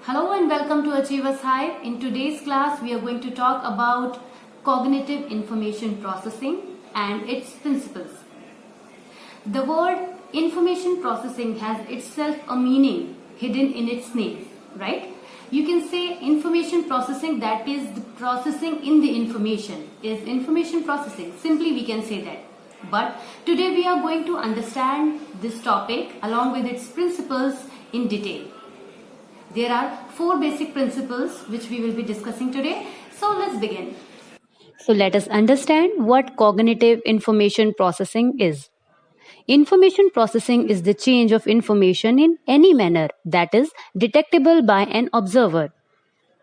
Hello and welcome to Achievers Hive. In today's class, we are going to talk about cognitive information processing and its principles. The word information processing has itself a meaning hidden in its name, right? You can say information processing, that is the processing in the information, is information processing. Simply we can say that. But today we are going to understand this topic along with its principles in detail. There are 4 basic principles which we will be discussing today. So let's begin. So let us understand what cognitive information processing is. Information processing is the change of information in any manner that is detectable by an observer.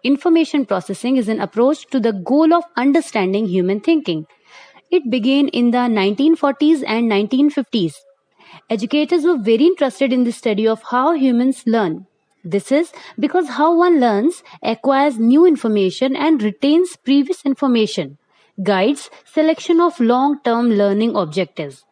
Information processing is an approach to the goal of understanding human thinking. It began in the 1940s and 1950s. Educators were very interested in the study of how humans learn. This is because how one learns, acquires new information and retains previous information, guides selection of long-term learning objectives.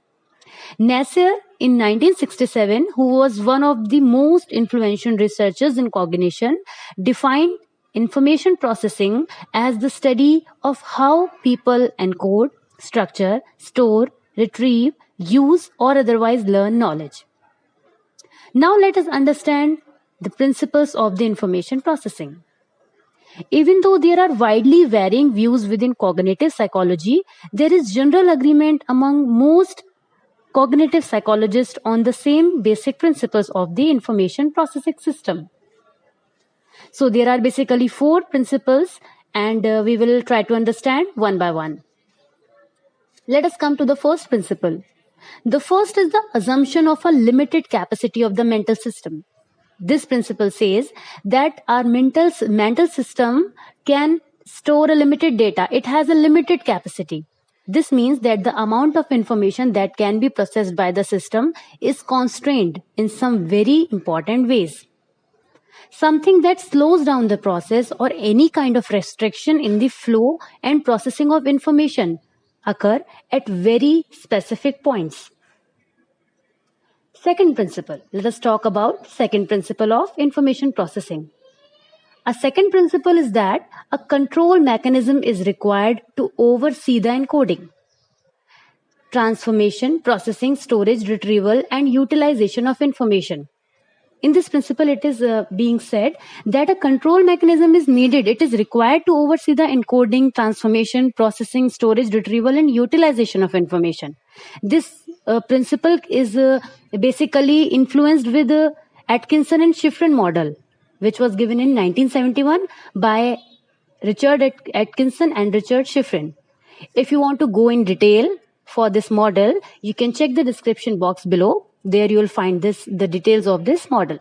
Nasser in 1967, who was one of the most influential researchers in cognition, defined information processing as the study of how people encode, structure, store, retrieve, use or otherwise learn knowledge. Now let us understand the principles of the information processing. Even though there are widely varying views within cognitive psychology, there is general agreement among most cognitive psychologists on the same basic principles of the information processing system. So there are basically 4 principles and we will try to understand one by one. Let us come to the first principle. The first is the assumption of a limited capacity of the mental system. This principle says that our mental system can store a limited data. It has a limited capacity. This means that the amount of information that can be processed by the system is constrained in some very important ways. Something that slows down the process or any kind of restriction in the flow and processing of information occur at very specific points. Second principle. Let us talk about second principle of information processing. A second principle is that a control mechanism is required to oversee the encoding, transformation, processing, storage, retrieval, and utilization of information. In this principle, it is being said that a control mechanism is needed. It is required to oversee the encoding, transformation, processing, storage, retrieval, and utilization of information. This principle is basically influenced with the Atkinson and Shiffrin model, which was given in 1971 by Richard Atkinson and Richard Shiffrin. If you want to go in detail for this model, you can check the description box below. There you will find the details of this model.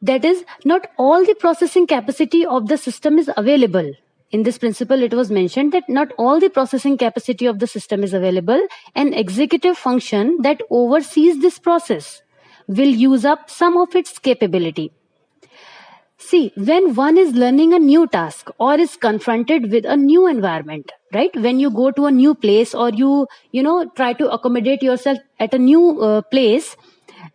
That is, not all the processing capacity of the system is available. In this principle, it was mentioned that not all the processing capacity of the system is available. An executive function that oversees this process will use up some of its capability. See, when one is learning a new task or is confronted with a new environment, right? When you go to a new place or you try to accommodate yourself at a new place,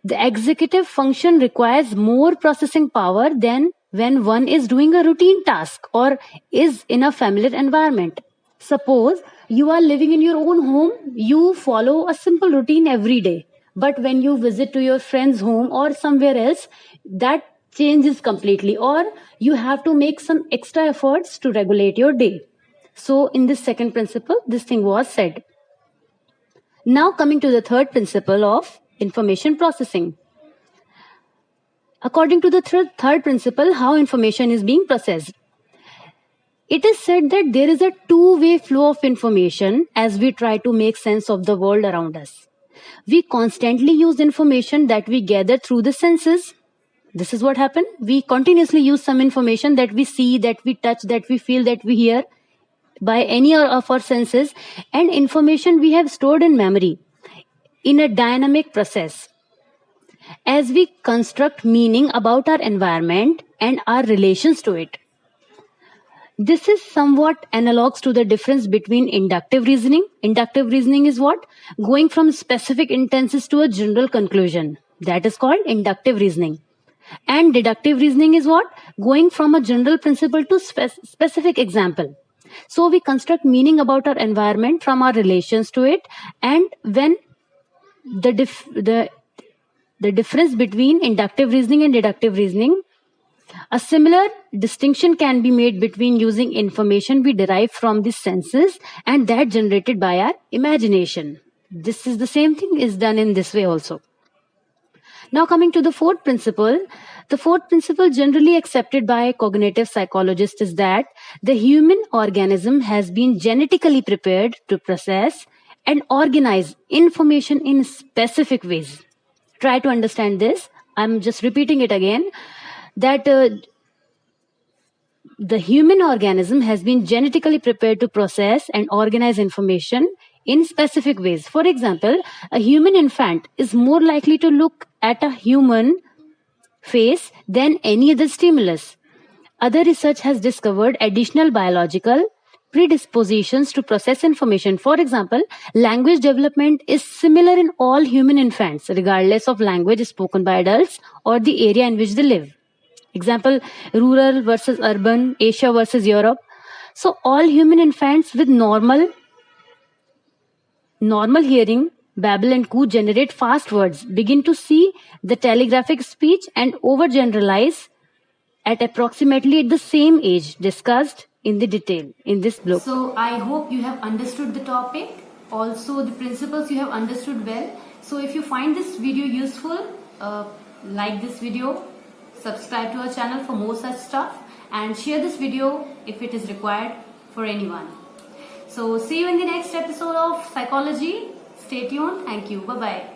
the executive function requires more processing power than when one is doing a routine task or is in a familiar environment. Suppose you are living in your own home, you follow a simple routine every day. But when you visit to your friend's home or somewhere else, that changes completely, or you have to make some extra efforts to regulate your day. So in this second principle, this thing was said. Now coming to the third principle of information processing. According to the third principle, how information is being processed. It is said that there is a two-way flow of information as we try to make sense of the world around us. We constantly use information that we gather through the senses. This is what happened. We continuously use some information that we see, that we touch, that we feel, that we hear by any of our senses, and information we have stored in memory in a dynamic process. As we construct meaning about our environment and our relations to it. This is somewhat analogs to the difference between inductive reasoning. Inductive reasoning is what? Going from specific instances to a general conclusion. That is called inductive reasoning. And deductive reasoning is what? Going from a general principle to specific example. So we construct meaning about our environment from our relations to it. And when the difference between inductive reasoning and deductive reasoning, a similar distinction can be made between using information we derive from the senses and that generated by our imagination. This is the same thing is done in this way also. Now coming to the fourth principle generally accepted by cognitive psychologists is that the human organism has been genetically prepared to process and organize information in specific ways. Try to understand this. I'm just repeating it again, that the human organism has been genetically prepared to process and organize information in specific ways. For example, a human infant is more likely to look at a human face than any other stimulus. Other research has discovered additional biological predispositions to process information. For example, language development is similar in all human infants, regardless of language spoken by adults or the area in which they live. Example, rural versus urban, Asia versus Europe. So all human infants with normal hearing, babble and coo generate fast words, begin to see the telegraphic speech and overgeneralize at approximately the same age discussed in the detail in this book. So I hope you have understood the topic. Also the principles you have understood well. So if you find this video useful, like this video, subscribe to our channel for more such stuff, and share this video if it is required for anyone. So see you in the next episode of Psychology. Stay tuned. Thank you. Bye-bye.